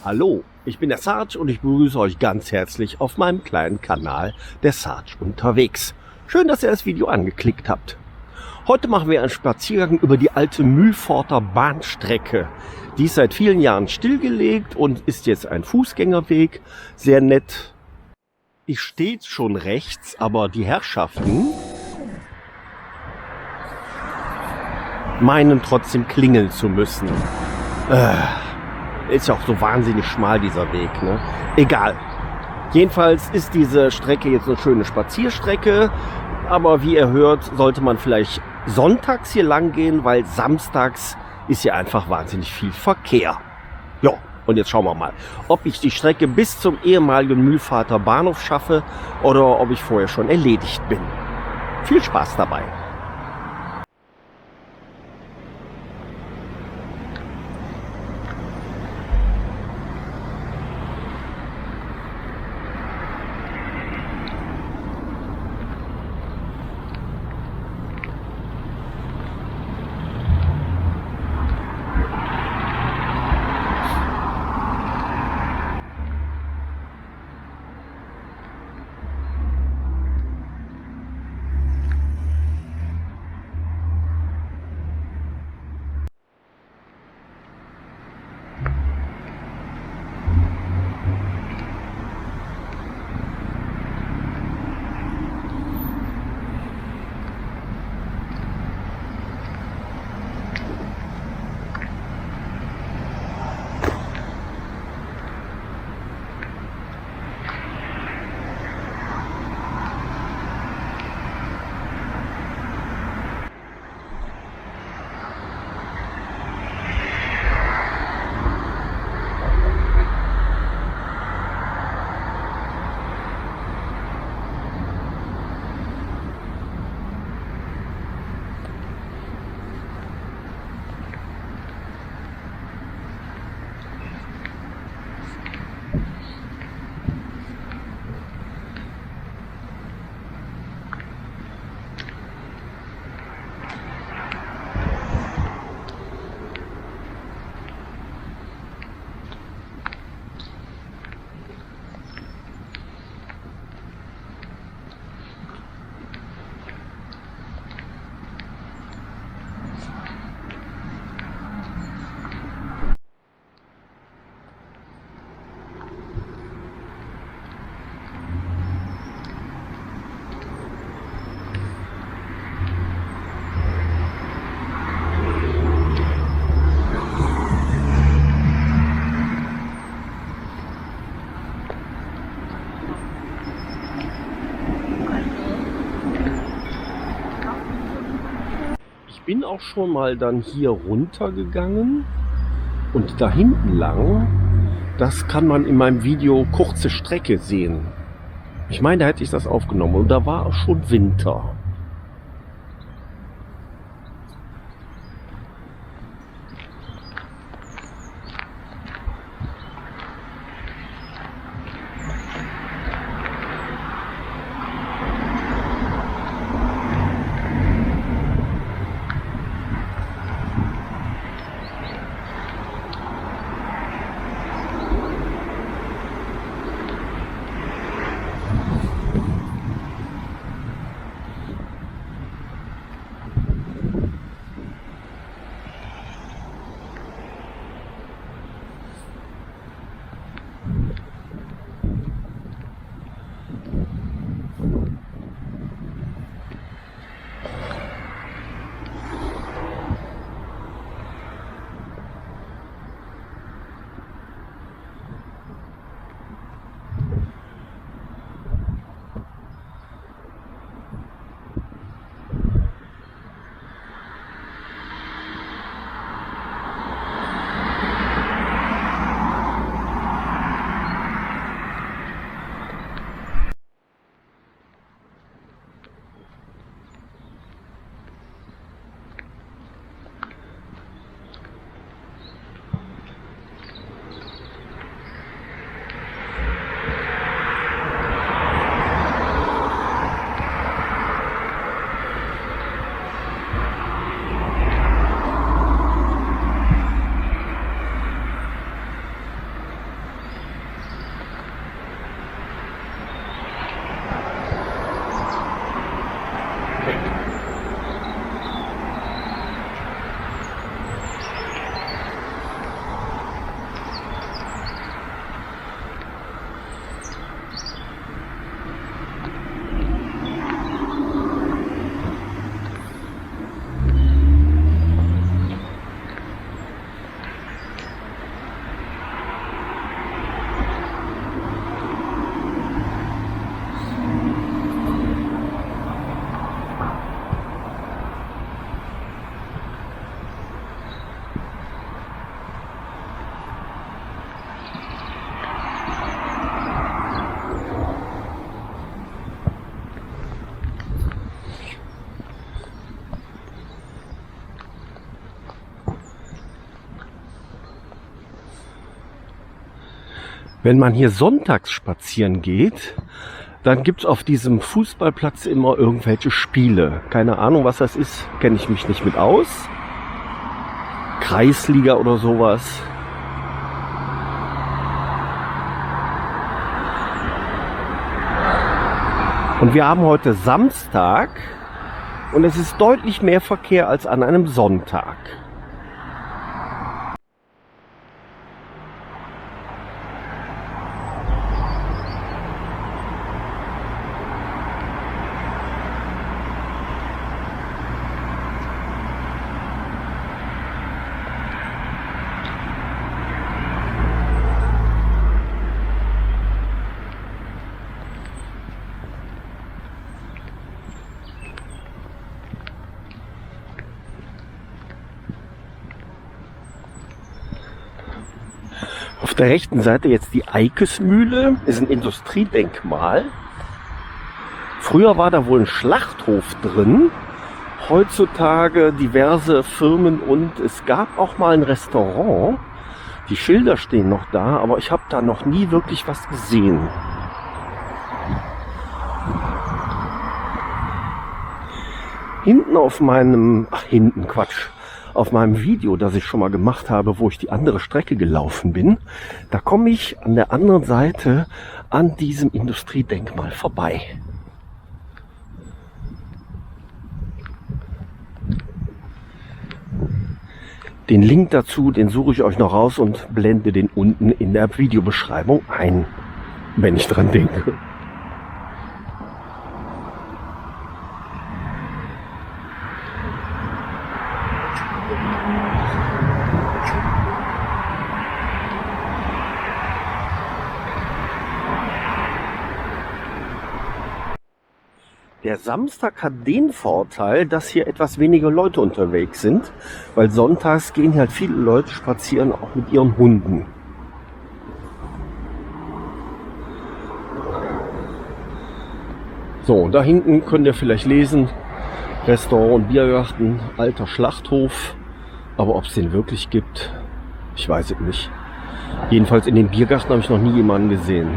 Hallo, ich bin der Sarge und ich begrüße euch ganz herzlich auf meinem kleinen Kanal der Sarge unterwegs. Schön, dass ihr das Video angeklickt habt. Heute machen wir einen Spaziergang über die alte Mühlpforter Bahnstrecke. Die ist seit vielen Jahren stillgelegt und ist jetzt ein Fußgängerweg. Sehr nett. Ich stehe schon rechts, aber die Herrschaften meinen trotzdem klingeln zu müssen. Ist ja auch so wahnsinnig schmal dieser Weg, ne? Egal. Jedenfalls ist diese Strecke jetzt eine schöne Spazierstrecke. Aber wie ihr hört, sollte man vielleicht sonntags hier lang gehen, weil samstags ist hier einfach wahnsinnig viel Verkehr. Ja, und jetzt schauen wir mal, ob ich die Strecke bis zum ehemaligen Mühlpforter Bahnhof schaffe oder ob ich vorher schon erledigt bin. Viel Spaß dabei! Ich bin auch schon mal dann hier runter gegangen und da hinten lang, das kann man in meinem Video kurze Strecke sehen. Ich meine, da hätte ich das aufgenommen und da war auch schon Winter. Wenn man hier sonntags spazieren geht, dann gibt es auf diesem Fußballplatz immer irgendwelche Spiele. Keine Ahnung, was das ist, kenne ich mich nicht mit aus. Kreisliga oder sowas. Und wir haben heute Samstag und es ist deutlich mehr Verkehr als an einem Sonntag. Auf der rechten Seite jetzt die Eikesmühle, ist ein Industriedenkmal. Früher war da wohl ein Schlachthof drin, heutzutage diverse Firmen und es gab auch mal ein Restaurant. Die Schilder stehen noch da, aber ich habe da noch nie wirklich was gesehen. Hinten auf meinem, auf meinem Video, das ich schon mal gemacht habe, wo ich die andere Strecke gelaufen bin, da komme ich an der anderen Seite an diesem Industriedenkmal vorbei. Den Link dazu, den suche ich euch noch raus und blende den unten in der Videobeschreibung ein, wenn ich dran denke. Der Samstag hat den Vorteil, dass hier etwas weniger Leute unterwegs sind, weil sonntags gehen halt viele Leute spazieren, auch mit ihren Hunden. So, da hinten könnt ihr vielleicht lesen, Restaurant und Biergarten, alter Schlachthof, aber ob es den wirklich gibt, ich weiß es nicht. Jedenfalls in dem Biergarten habe ich noch nie jemanden gesehen.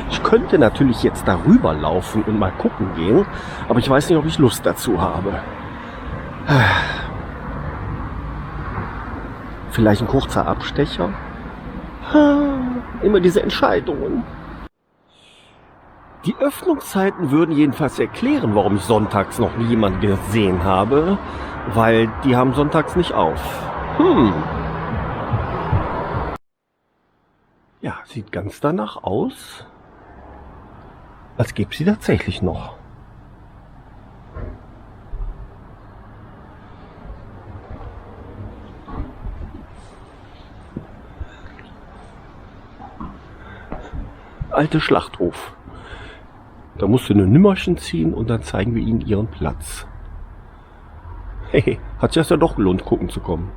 Ich könnte natürlich jetzt darüber laufen und mal gucken gehen, aber ich weiß nicht, ob ich Lust dazu habe. Vielleicht ein kurzer Abstecher? Immer diese Entscheidungen. Die Öffnungszeiten würden jedenfalls erklären, warum ich sonntags noch nie jemanden gesehen habe, weil die haben sonntags nicht auf. Ja, sieht ganz danach aus, als gäbe es sie tatsächlich noch. Alte Schlachthof. Da musst du eine Nimmerchen ziehen und dann zeigen wir ihnen ihren Platz. Hey, hat sich das ja doch gelohnt, gucken zu kommen.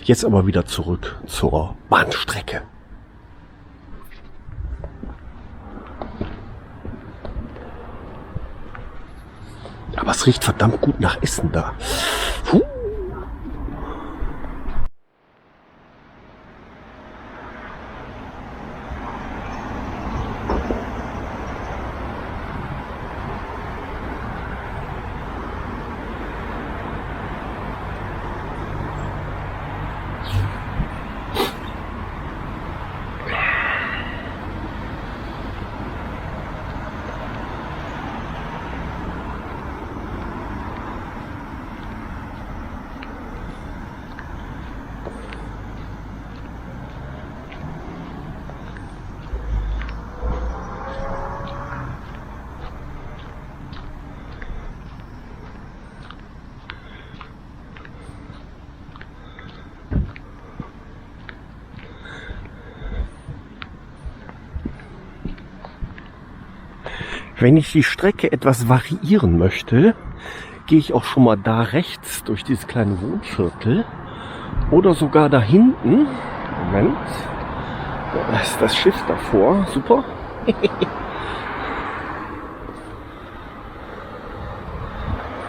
Jetzt aber wieder zurück zur Bahnstrecke. Aber es riecht verdammt gut nach Essen da. Wenn ich die Strecke etwas variieren möchte, gehe ich auch schon mal da rechts durch dieses kleine Wohnviertel oder sogar da hinten. Moment, da ist das Schiff davor, super.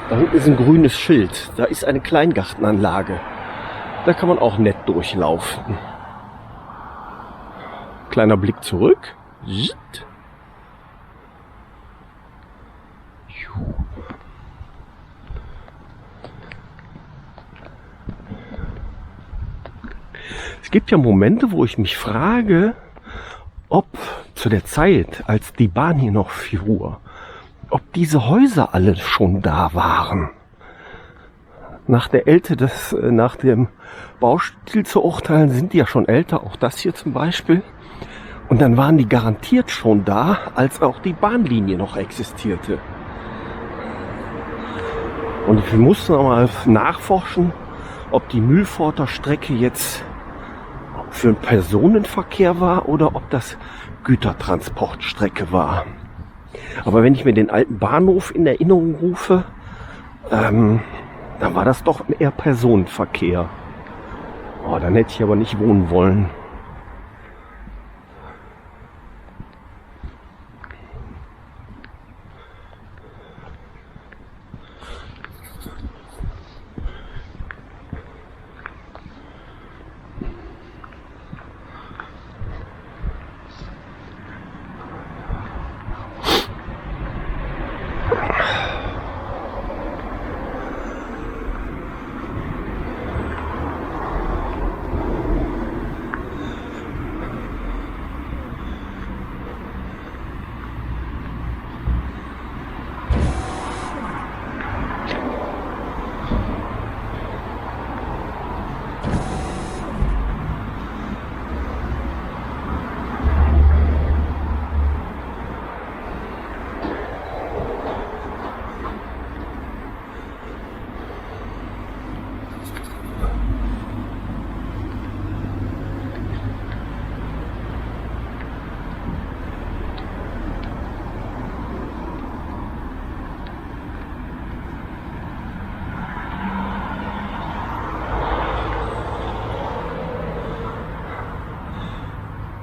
Da hinten ist ein grünes Schild. Da ist eine Kleingartenanlage. Da kann man auch nett durchlaufen. Kleiner Blick zurück. Es gibt ja Momente, wo ich mich frage, ob zu der Zeit, als die Bahn hier noch fuhr, ob diese Häuser alle schon da waren. Nach der Älte nach dem Baustil zu urteilen, sind die ja schon älter, auch das hier zum Beispiel. Und dann waren die garantiert schon da, als auch die Bahnlinie noch existierte. Und wir mussten auch mal nachforschen, ob die Mühlpforter Strecke jetzt für den Personenverkehr war oder ob das Gütertransportstrecke war. Aber wenn ich mir den alten Bahnhof in Erinnerung rufe, dann war das doch eher Personenverkehr. Oh, dann hätte ich aber nicht wohnen wollen.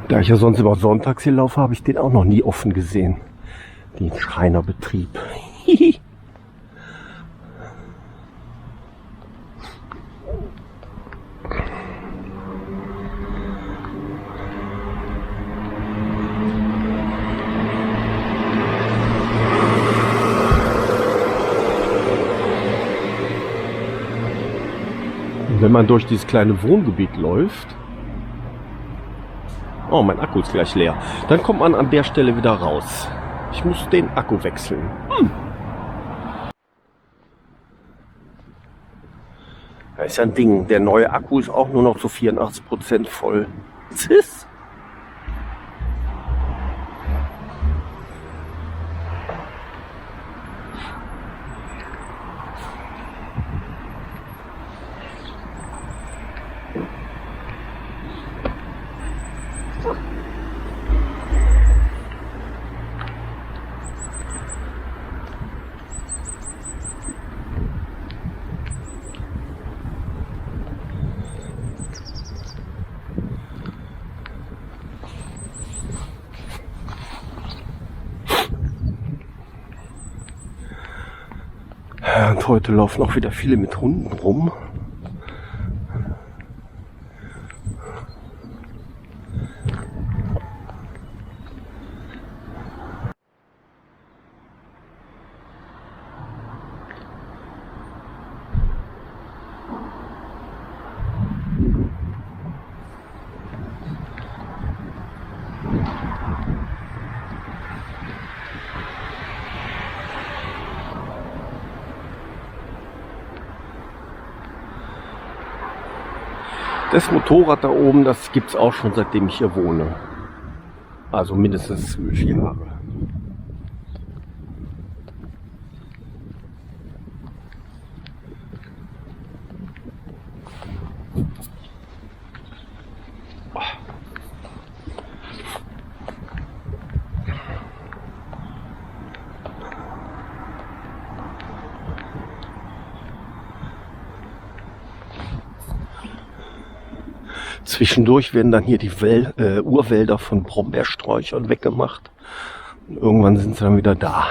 Da ich ja sonst immer sonntags hier laufe, habe ich den auch noch nie offen gesehen. Den Schreinerbetrieb. Wenn man durch dieses kleine Wohngebiet läuft, oh, mein Akku ist gleich leer, dann kommt man an der Stelle wieder raus. Ich muss den Akku wechseln. Da ist ja ein Ding, der neue Akku ist auch nur noch so 84% voll. Ziss. Und heute laufen auch wieder viele mit Hunden rum. Das Motorrad da oben, das gibt es auch schon seitdem ich hier wohne. Also mindestens 12 Jahre. Zwischendurch werden dann hier die Urwälder von Brombeersträuchern weggemacht. Und irgendwann sind sie dann wieder da.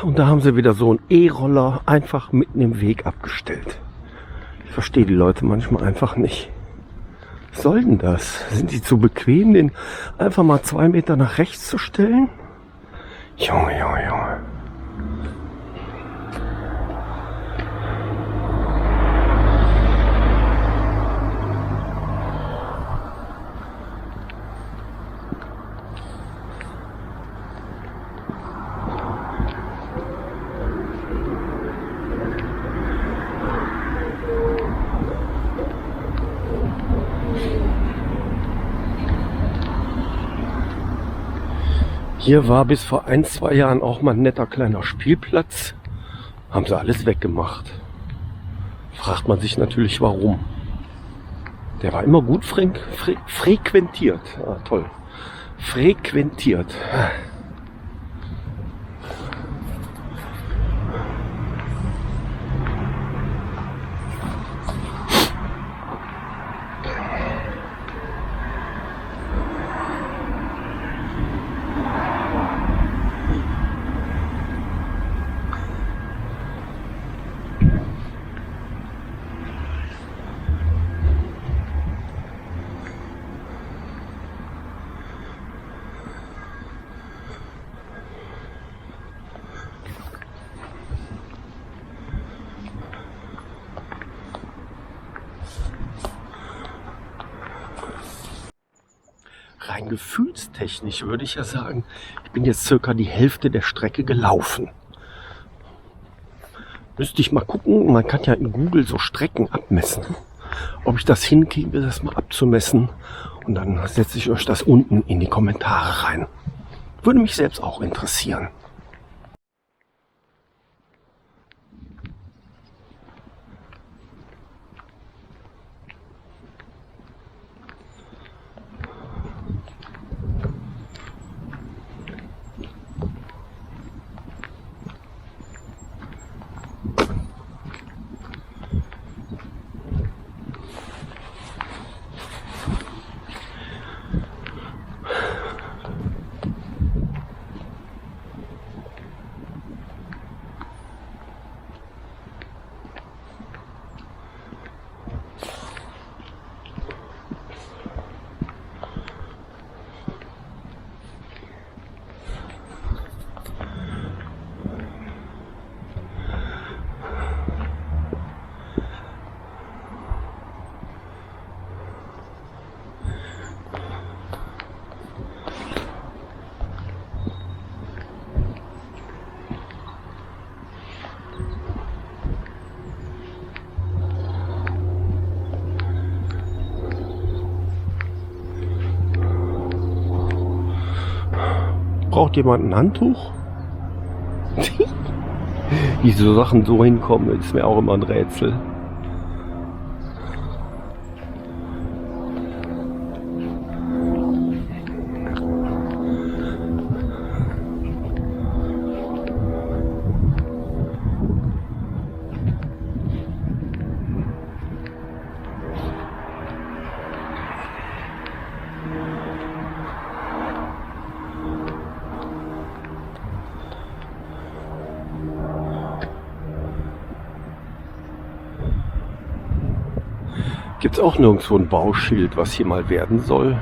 Und da haben sie wieder so einen E-Roller einfach mitten im Weg abgestellt. Ich verstehe die Leute manchmal einfach nicht. Was soll denn das? Sind die zu bequem, den einfach mal 2 Meter nach rechts zu stellen? Junge, Junge, Junge. Hier war bis vor 1, 2 Jahren auch mal ein netter kleiner Spielplatz. Haben sie alles weggemacht. Fragt man sich natürlich warum. Der war immer gut frequentiert. Ah, toll. Frequentiert. Rein gefühlstechnisch würde ich ja sagen, ich bin jetzt circa die Hälfte der Strecke gelaufen. Müsste ich mal gucken, man kann ja in Google so Strecken abmessen, ob ich das hinkriege, das mal abzumessen. Und dann setze ich euch das unten in die Kommentare rein. Würde mich selbst auch interessieren. Braucht jemand ein Handtuch? Wie so Sachen so hinkommen, ist mir auch immer ein Rätsel. Gibt es auch nirgendwo ein Bauschild, was hier mal werden soll?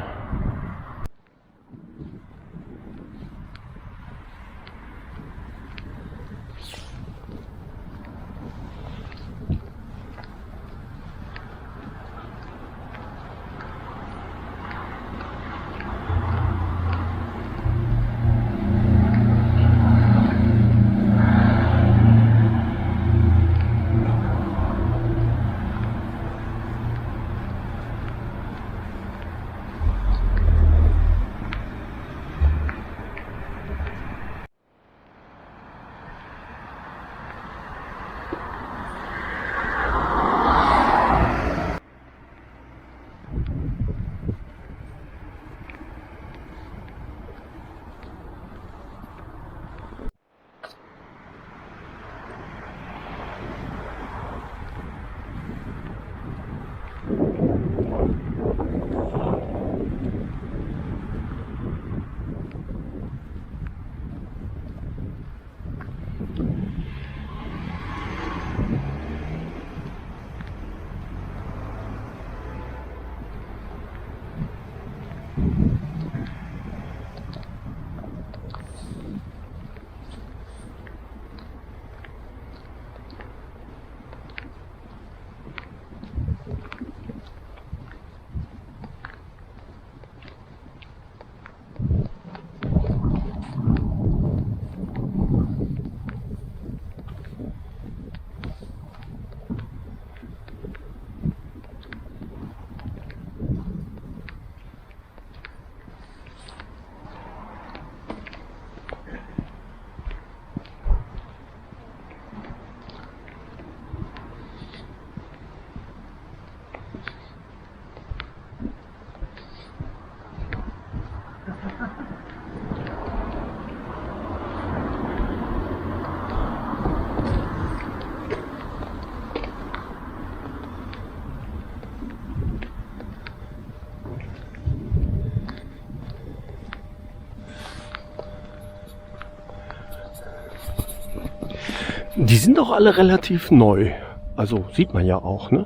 Die sind doch alle relativ neu. Also sieht man ja auch, ne?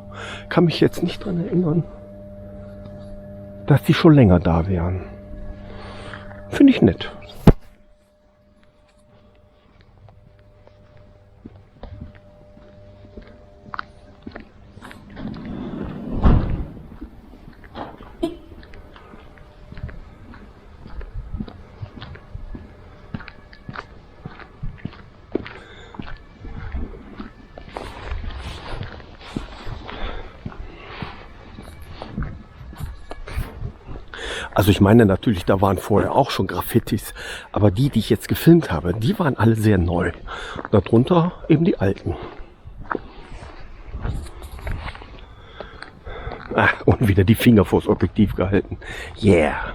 Kann mich jetzt nicht dran erinnern, dass die schon länger da wären. Finde ich nett. Also ich meine natürlich, da waren vorher auch schon Graffitis, aber die ich jetzt gefilmt habe, die waren alle sehr neu. Darunter eben die alten. Ah, und wieder die Finger vors Objektiv gehalten. Yeah!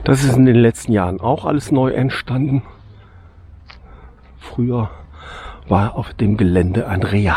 Das ist in den letzten Jahren auch alles neu entstanden. Früher war auf dem Gelände ein Real.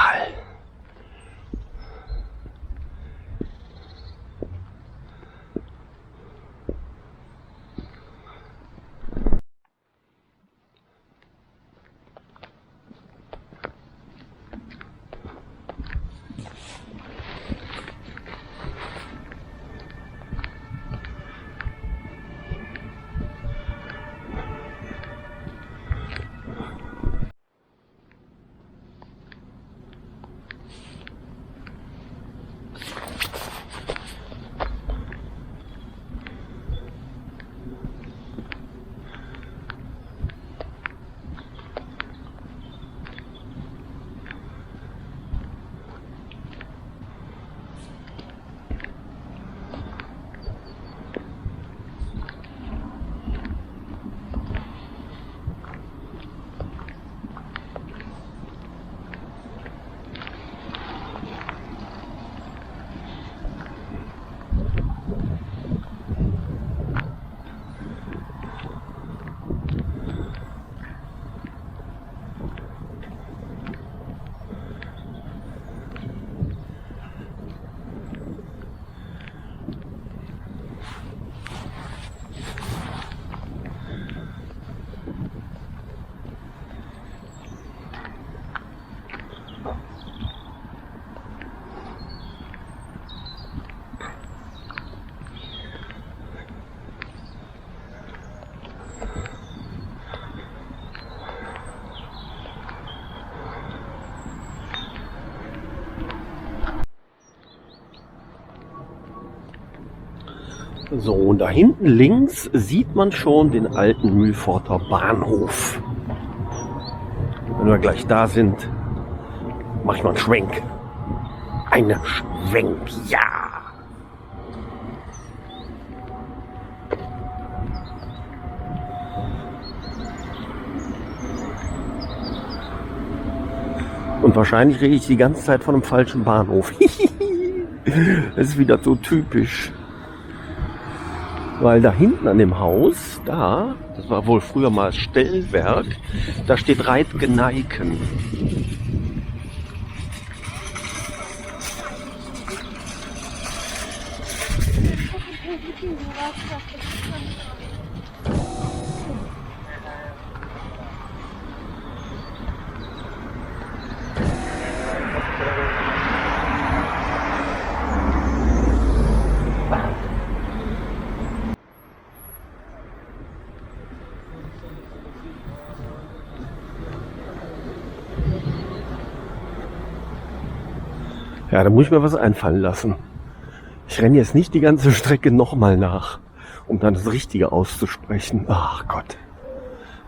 So, und da hinten links sieht man schon den alten Mühlpforter Bahnhof. Wenn wir gleich da sind, mache ich mal einen Schwenk. Einen Schwenk, ja! Und wahrscheinlich rede ich die ganze Zeit von einem falschen Bahnhof. Das ist wieder so typisch. Weil da hinten an dem Haus, da, das war wohl früher mal Stellwerk, da steht Reitgeneiken. Ja, da muss ich mir was einfallen lassen. Ich renne jetzt nicht die ganze Strecke nochmal nach, um dann das Richtige auszusprechen. Ach Gott.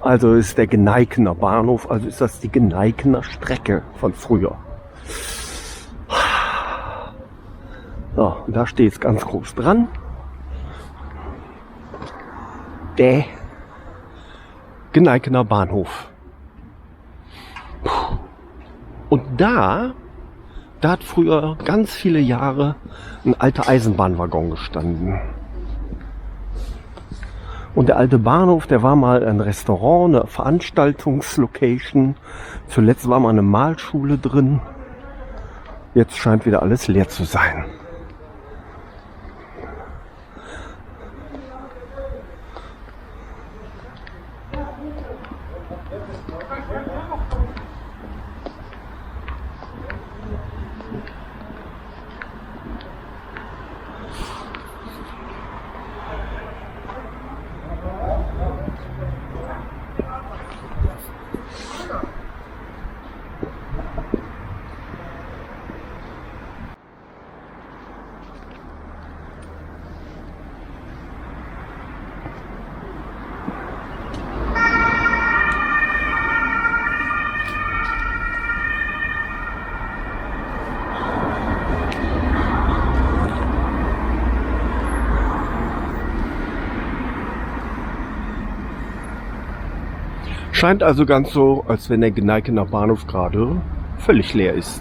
Also ist der Gneikener Bahnhof, also ist das die Gneikener Strecke von früher. So, und da steht es ganz groß dran. Der Gneikener Bahnhof. Und da hat früher ganz viele Jahre ein alter Eisenbahnwaggon gestanden. Und der alte Bahnhof, der war mal ein Restaurant, eine Veranstaltungslocation. Zuletzt war mal eine Malschule drin. Jetzt scheint wieder alles leer zu sein. Scheint also ganz so, als wenn der Gneikener Bahnhof gerade völlig leer ist.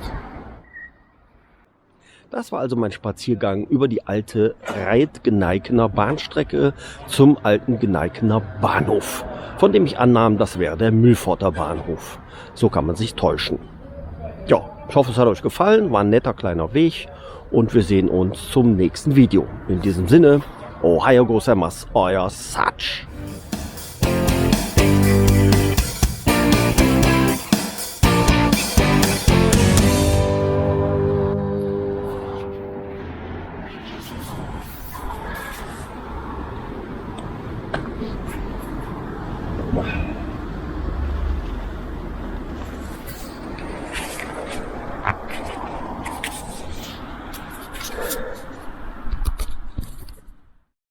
Das war also mein Spaziergang über die alte Reit-Gneikener Bahnstrecke zum alten Gneikener Bahnhof, von dem ich annahm, das wäre der Mühlpforter Bahnhof. So kann man sich täuschen. Ja, ich hoffe, es hat euch gefallen, war ein netter kleiner Weg und wir sehen uns zum nächsten Video. In diesem Sinne, Ohio gozaimasu, euer Satch. Wow.